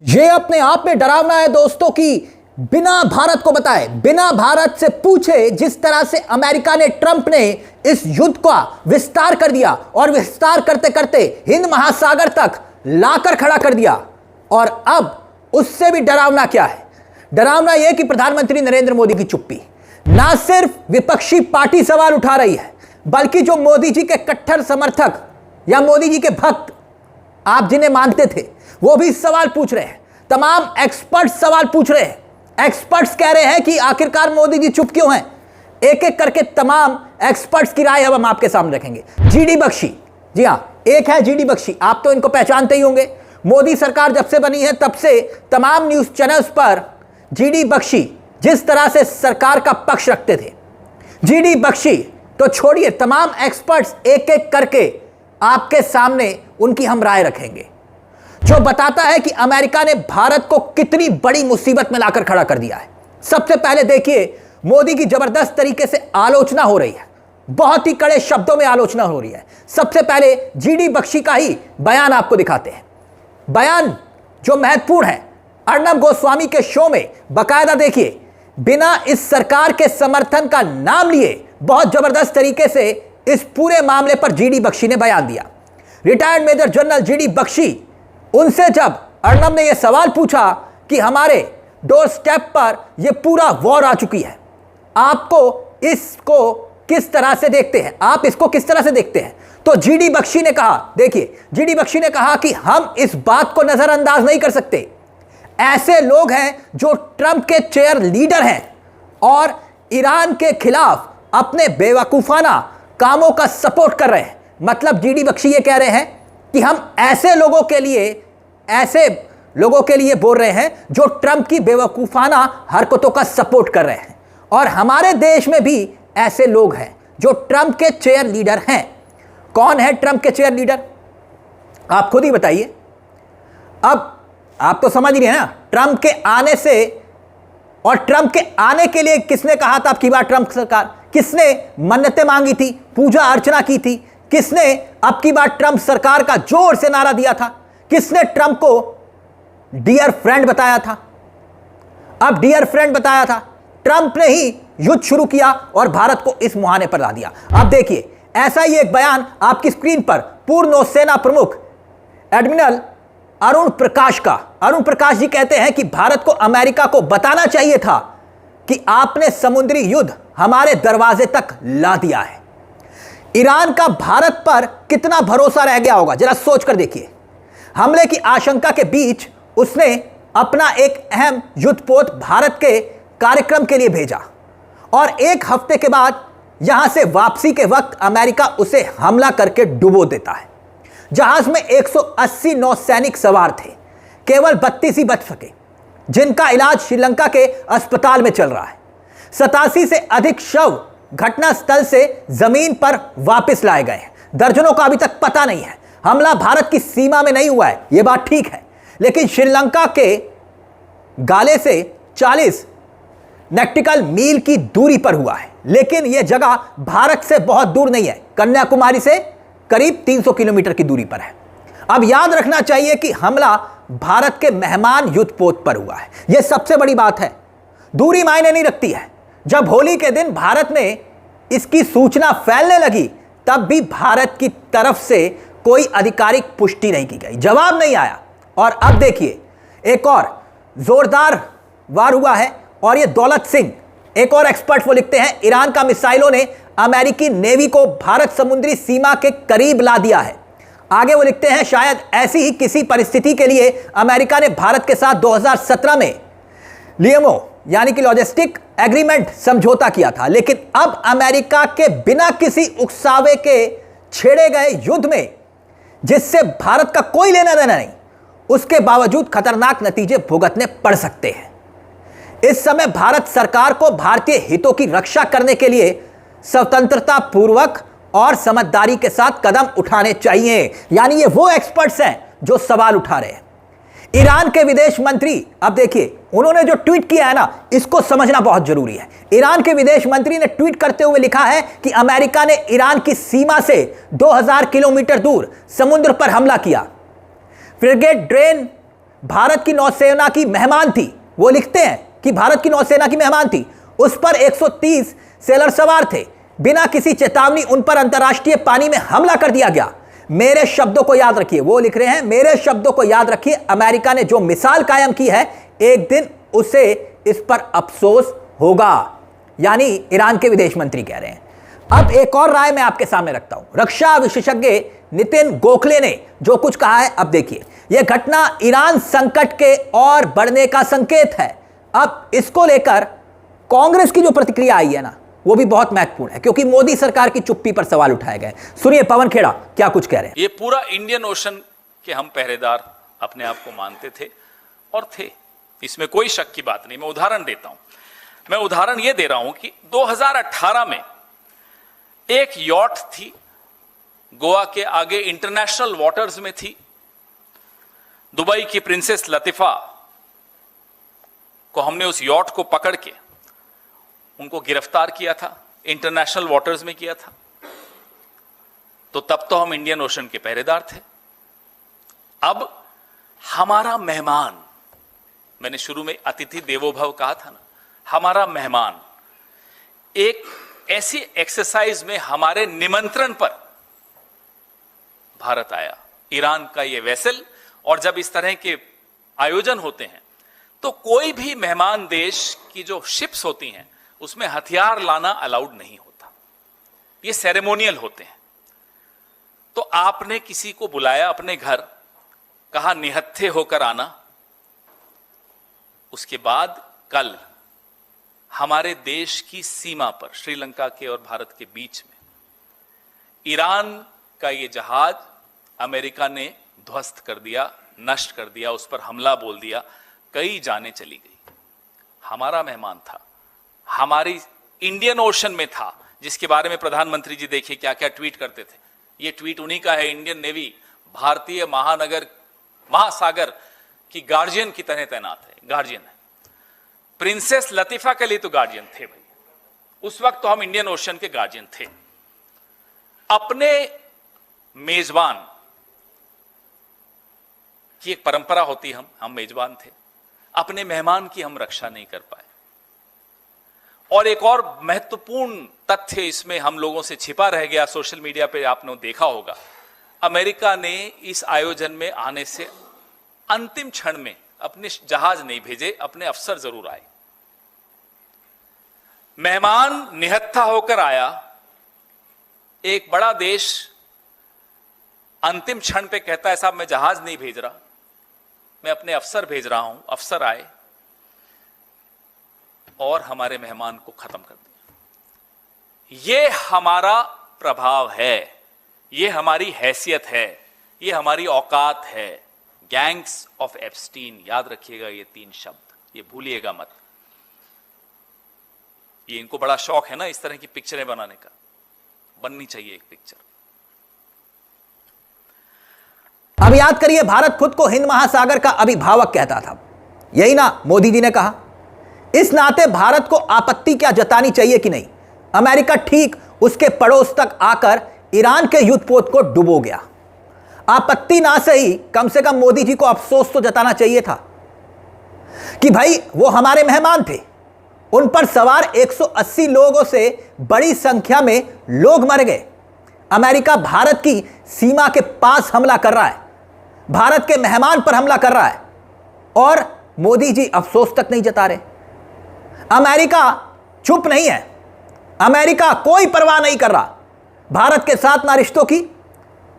ये अपने आप में डरावना है दोस्तों कि बिना भारत को बताए, बिना भारत से पूछे जिस तरह से अमेरिका ने, ट्रंप ने इस युद्ध का विस्तार कर दिया और विस्तार करते करते हिंद महासागर तक लाकर खड़ा कर दिया। और अब उससे भी डरावना क्या है? डरावना यह कि प्रधानमंत्री नरेंद्र मोदी की चुप्पी। ना सिर्फ विपक्षी पार्टी सवाल उठा रही है, बल्कि जो मोदी जी के कट्टर समर्थक या मोदी जी के भक्त आप जिन्हें मानते थे, वो भी सवाल पूछ रहे हैं। तमाम एक्सपर्ट्स सवाल पूछ रहे हैं। एक्सपर्ट्स कह रहे हैं कि आखिरकार मोदी जी चुप क्यों हैं। एक एक करके तमाम एक्सपर्ट्स की राय अब हम आपके सामने रखेंगे। जीडी बख्शी, जी हां, एक है जीडी बख्शी, आप तो इनको पहचानते ही होंगे। मोदी सरकार जब से बनी है तब से तमाम न्यूज चैनल्स पर जीडी बख्शी जिस तरह से सरकार का पक्ष रखते थे, जीडी बख्शी तो छोड़िए, तमाम एक्सपर्ट्स एक एक करके आपके सामने उनकी हम राय रखेंगे, जो बताता है कि अमेरिका ने भारत को कितनी बड़ी मुसीबत में लाकर खड़ा कर दिया है। सबसे पहले देखिए, मोदी की जबरदस्त तरीके से आलोचना हो रही है, बहुत ही कड़े शब्दों में आलोचना हो रही है। सबसे पहले जीडी बख्शी का ही बयान आपको दिखाते हैं, बयान जो महत्वपूर्ण है। अर्नब गोस्वामी के शो में बाकायदा देखिए, बिना इस सरकार के समर्थन का नाम लिए बहुत जबरदस्त तरीके से इस पूरे मामले पर जीडी बख्शी ने बयान दिया। Retired major general GD Bakshi, उनसे जब अर्नब ने यह सवाल पूछा कि हमारे डोर स्टेप पर यह पूरा वॉर आ चुकी है, आपको इसको किस तरह से देखते हैं, आप इसको किस तरह से देखते हैं, तो जीडी बख्शी ने कहा, देखिए जीडी बख्शी ने कहा कि हम इस बात को नजरअंदाज नहीं कर सकते। ऐसे लोग हैं जो ट्रंप के चेयर लीडर हैं और ईरान के खिलाफ अपने बेवकूफाना कामों का सपोर्ट कर रहे हैं। मतलब जीडी बख्शी ये कह रहे हैं कि हम ऐसे लोगों के लिए बोल रहे हैं जो ट्रंप की बेवकूफाना हरकतों का सपोर्ट कर रहे हैं। और हमारे देश में भी ऐसे लोग हैं जो ट्रंप के चेयर लीडर हैं। कौन है ट्रंप के चेयर लीडर, आप खुद ही बताइए। अब आप तो समझ रहे हैं ना, ट्रंप के आने से, और ट्रंप के आने के लिए किसने कहा था अब की बार, ट्रंप सरकार, किसने मन्नतें मांगी थी, पूजा अर्चना की थी, किसने अब की बार ट्रंप सरकार का जोर से नारा दिया था, किसने ट्रंप को डियर फ्रेंड बताया था। अब डियर फ्रेंड बताया था, ट्रंप ने ही युद्ध शुरू किया और भारत को इस मुहाने पर ला दिया। अब देखिए, ऐसा ही एक बयान आपकी स्क्रीन पर पूर्व नौसेना प्रमुख एडमिरल अरुण प्रकाश का। अरुण प्रकाश जी कहते हैं कि भारत को अमेरिका को बताना चाहिए था कि आपने समुद्री युद्ध हमारे दरवाजे तक ला दिया है। ईरान का भारत पर कितना भरोसा रह गया होगा, जरा सोच कर देखिए। हमले की आशंका के बीच उसने अपना एक अहम युद्धपोत भारत के कार्यक्रम के लिए भेजा और एक हफ्ते के बाद यहां से वापसी के वक्त अमेरिका उसे हमला करके डुबो देता है। जहाज में 180 नौसैनिक सवार थे, केवल 32 ही बच सके, जिनका इलाज श्रीलंका के अस्पताल में चल रहा है। 87 से अधिक शव घटनास्थल से जमीन पर वापस लाए गए हैं। दर्जनों का अभी तक पता नहीं है। हमला भारत की सीमा में नहीं हुआ है, यह बात ठीक है, लेकिन श्रीलंका के गाले से 40 नॉटिकल मील की दूरी पर हुआ है। लेकिन यह जगह भारत से बहुत दूर नहीं है, कन्याकुमारी से करीब 300 किलोमीटर की दूरी पर है। अब याद रखना चाहिए कि हमला भारत के मेहमान युद्धपोत पर हुआ है। यह सबसे बड़ी बात है, दूरी मायने नहीं रखती है। जब होली के दिन भारत में इसकी सूचना फैलने लगी, तब भी भारत की तरफ से कोई आधिकारिक पुष्टि नहीं की गई, जवाब नहीं आया। और अब देखिए, एक और जोरदार वार हुआ है और यह दौलत सिंह, एक और एक्सपर्ट, वो लिखते हैं ईरान का मिसाइलों ने अमेरिकी नेवी को भारत समुद्री सीमा के करीब ला दिया है। आगे वो लिखते हैं, शायद ऐसी ही किसी परिस्थिति के लिए अमेरिका ने भारत के साथ 2017 में लियमो यानी कि लॉजिस्टिक एग्रीमेंट समझौता किया था। लेकिन अब अमेरिका के बिना किसी उकसावे के छेड़े गए युद्ध में, जिससे भारत का कोई लेना देना नहीं, उसके बावजूद खतरनाक नतीजे भुगतने पड़ सकते हैं। इस समय भारत सरकार को भारतीय हितों की रक्षा करने के लिए स्वतंत्रता पूर्वक और समझदारी के साथ कदम उठाने चाहिए। यानी ये वो एक्सपर्ट्स हैं जो सवाल उठा रहे हैं। ईरान के विदेश मंत्री, अब देखिए उन्होंने जो ट्वीट किया है ना, इसको समझना बहुत जरूरी है। ईरान के विदेश मंत्री ने ट्वीट करते हुए लिखा है कि अमेरिका ने ईरान की सीमा से 2000 किलोमीटर दूर समुद्र पर हमला किया। फ्रिगेट ड्रेन भारत की नौसेना की मेहमान थी, वो लिखते हैं कि भारत की नौसेना की मेहमान थी, उस पर 130 सेलर सवार थे, बिना किसी चेतावनी उन पर अंतर्राष्ट्रीय पानी में हमला कर दिया गया। मेरे शब्दों को याद रखिए, वो लिख रहे हैं मेरे शब्दों को याद रखिए, अमेरिका ने जो मिसाल कायम की है एक दिन उसे इस पर अफसोस होगा। यानी ईरान के विदेश मंत्री कह रहे हैं। अब एक और राय मैं आपके सामने रखता हूं। रक्षा विशेषज्ञ नितिन गोखले ने जो कुछ कहा है, अब देखिए, यह घटना ईरान संकट के और बढ़ने का संकेत है। अब इसको लेकर कांग्रेस की जो प्रतिक्रिया आई है ना, वो भी बहुत महत्वपूर्ण है, क्योंकि मोदी सरकार की चुप्पी पर सवाल उठाए गए। सुनिए पवन खेड़ा क्या कुछ कह रहे हैं। ये पूरा इंडियन ओशन के हम पहरेदार अपने आप को मानते थे और थे, इसमें कोई शक की बात नहीं। मैं उदाहरण देता हूं, मैं उदाहरण ये दे रहा हूं कि 2018 में एक यॉट थी, गोवा के आगे इंटरनेशनल वाटर्स में थी। दुबई की प्रिंसेस लतीफा को हमने उस यॉट को पकड़ के उनको गिरफ्तार किया था, इंटरनेशनल वाटर्स में किया था। तो तब तो हम इंडियन ओशन के पहरेदार थे। अब हमारा मेहमान, मैंने शुरू में अतिथि देवो भव कहा था ना, हमारा मेहमान एक ऐसी एक्सरसाइज में हमारे निमंत्रण पर भारत आया, ईरान का ये वेसल। और जब इस तरह के आयोजन होते हैं तो कोई भी मेहमान देश की जो शिप्स होती हैं उसमें हथियार लाना अलाउड नहीं होता, ये सेरेमोनियल होते हैं। तो आपने किसी को बुलाया अपने घर, कहा निहत्थे होकर आना। उसके बाद कल हमारे देश की सीमा पर, श्रीलंका के और भारत के बीच में, ईरान का ये जहाज अमेरिका ने ध्वस्त कर दिया, नष्ट कर दिया, उस पर हमला बोल दिया, कई जानें चली गई। हमारा मेहमान था, हमारी इंडियन ओशन में था, जिसके बारे में प्रधानमंत्री जी देखिए क्या क्या ट्वीट करते थे। ये ट्वीट उन्हीं का है, इंडियन नेवी भारतीय महासागर की गार्जियन की तरह तैनात है, गार्जियन है। प्रिंसेस लतीफा के लिए तो गार्जियन थे भाई, उस वक्त तो हम इंडियन ओशन के गार्जियन थे। अपने मेजबान की एक परंपरा होती, हम मेजबान थे, अपने मेहमान की हम रक्षा नहीं कर पाए। और एक और महत्वपूर्ण तथ्य इसमें हम लोगों से छिपा रह गया, सोशल मीडिया पे आपने देखा होगा, अमेरिका ने इस आयोजन में आने से अंतिम क्षण में अपने जहाज नहीं भेजे, अपने अफसर जरूर आए। मेहमान निहत्था होकर आया, एक बड़ा देश अंतिम क्षण पे कहता है साहब मैं जहाज नहीं भेज रहा, मैं अपने अफसर भेज रहा हूं। अफसर आए और हमारे मेहमान को खत्म कर दिया। ये हमारा प्रभाव है, ये हमारी हैसियत है, ये हमारी औकात है। गैंग्स ऑफ एप्स्टीन, याद रखिएगा ये 3 शब्द, ये भूलिएगा मत। ये इनको बड़ा शौक है ना इस तरह की पिक्चरें बनाने का, बननी चाहिए एक पिक्चर। अब याद करिए, भारत खुद को हिंद महासागर का अभिभावक कहता था, यही ना मोदी जी ने कहा। इस नाते भारत को आपत्ति क्या जतानी चाहिए कि नहीं? अमेरिका ठीक उसके पड़ोस तक आकर ईरान के युद्धपोत को डुबो गया। आपत्ति ना सही, कम से कम मोदी जी को अफसोस तो जताना चाहिए था कि भाई वो हमारे मेहमान थे, उन पर सवार 180 लोगों से बड़ी संख्या में लोग मर गए। अमेरिका भारत की सीमा के पास हमला कर रहा है, भारत के मेहमान पर हमला कर रहा है, और मोदी जी अफसोस तक नहीं जता रहे। अमेरिका चुप नहीं है, अमेरिका कोई परवाह नहीं कर रहा भारत के साथ ना रिश्तों की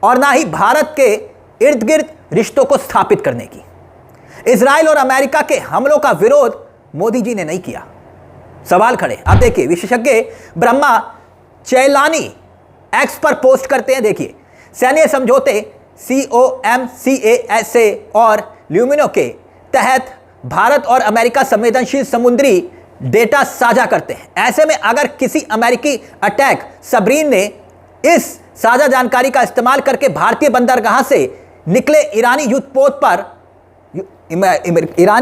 और ना ही भारत के इर्द गिर्द रिश्तों को स्थापित करने की। इजराइल और अमेरिका के हमलों का विरोध मोदी जी ने नहीं किया। सवाल खड़े। अब देखिए, विशेषज्ञ ब्रह्मा चैलानी एक्स पर पोस्ट करते हैं, देखिए, सैन्य समझौते COMCASA और ल्यूमिनो के तहत भारत और अमेरिका संवेदनशील समुद्री डेटा साझा करते हैं। ऐसे में अगर किसी अमेरिकी अटैक सबरीन ने इस साझा जानकारी का इस्तेमाल करके भारतीय बंदरगाह से निकले ईरानी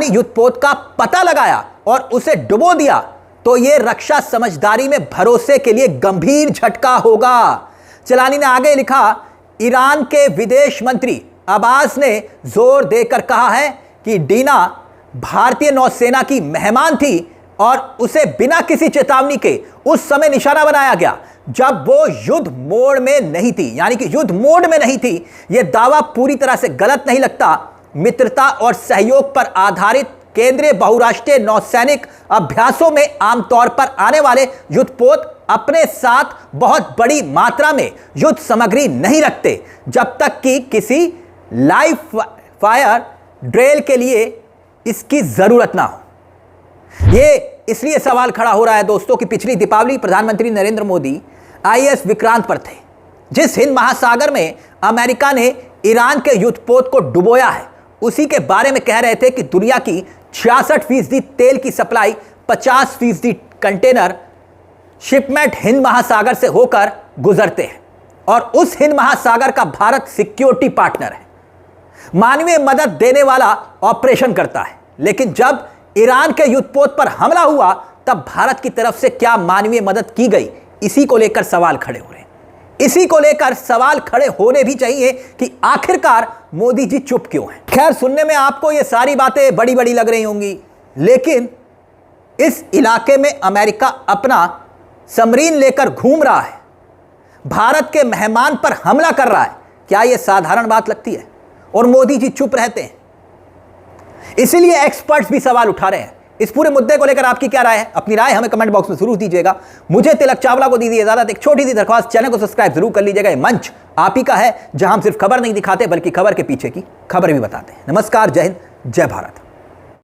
युद्धपोत का पता लगाया और उसे डुबो दिया, तो यह रक्षा समझदारी में भरोसे के लिए गंभीर झटका होगा। चलानी ने आगे लिखा, ईरान के विदेश मंत्री अब्बास ने जोर देकर कहा है कि डीना भारतीय नौसेना की मेहमान थी और उसे बिना किसी चेतावनी के उस समय निशाना बनाया गया जब वो युद्ध मोड में नहीं थी, यानी कि युद्ध मोड में नहीं थी। यह दावा पूरी तरह से गलत नहीं लगता। मित्रता और सहयोग पर आधारित केंद्रीय बहुराष्ट्रीय नौसैनिक अभ्यासों में आमतौर पर आने वाले युद्धपोत अपने साथ बहुत बड़ी मात्रा में युद्ध सामग्री नहीं रखते जब तक कि किसी लाइव फायर ड्रिल के लिए इसकी जरूरत ना हो। यह इसलिए सवाल खड़ा हो रहा है दोस्तों कि पिछली दीपावली प्रधानमंत्री नरेंद्र मोदी आईएएस विक्रांत पर थे, जिस हिंद महासागर में अमेरिका ने ईरान के युद्धपोत को डुबोया है, उसी के बारे में कह रहे थे कि दुनिया की 66% तेल की सप्लाई, 50% कंटेनर शिपमेंट हिंद महासागर से होकर गुजरते हैं और उस हिंद महासागर का भारत सिक्योरिटी पार्टनर है, मानवीय मदद देने वाला ऑपरेशन करता है। लेकिन जब ईरान के युद्धपोत पर हमला हुआ तब भारत की तरफ से क्या मानवीय मदद की गई, इसी को लेकर सवाल खड़े हो रहे हैं। इसी को लेकर सवाल खड़े होने भी चाहिए कि आखिरकार मोदी जी चुप क्यों हैं। खैर, सुनने में आपको ये सारी बातें बड़ी बड़ी लग रही होंगी, लेकिन इस इलाके में अमेरिका अपना सबमरीन लेकर घूम रहा है, भारत के मेहमान पर हमला कर रहा है। क्या यह साधारण बात लगती है? और मोदी जी चुप रहते हैं। इसीलिए एक्सपर्ट्स भी सवाल उठा रहे हैं। इस पूरे मुद्दे को लेकर आपकी क्या राय है? अपनी राय हमें कमेंट बॉक्स में जरूर दीजिएगा। मुझे तिलक चावला को दीजिए इजाजत। एक छोटी सी दरख्वास्त, चैनल को सब्सक्राइब जरूर कर लीजिएगा। ये मंच आप ही का है जहां हम सिर्फ खबर नहीं दिखाते बल्कि खबर के पीछे की खबर भी बताते हैं। नमस्कार, जय हिंद, जय भारत।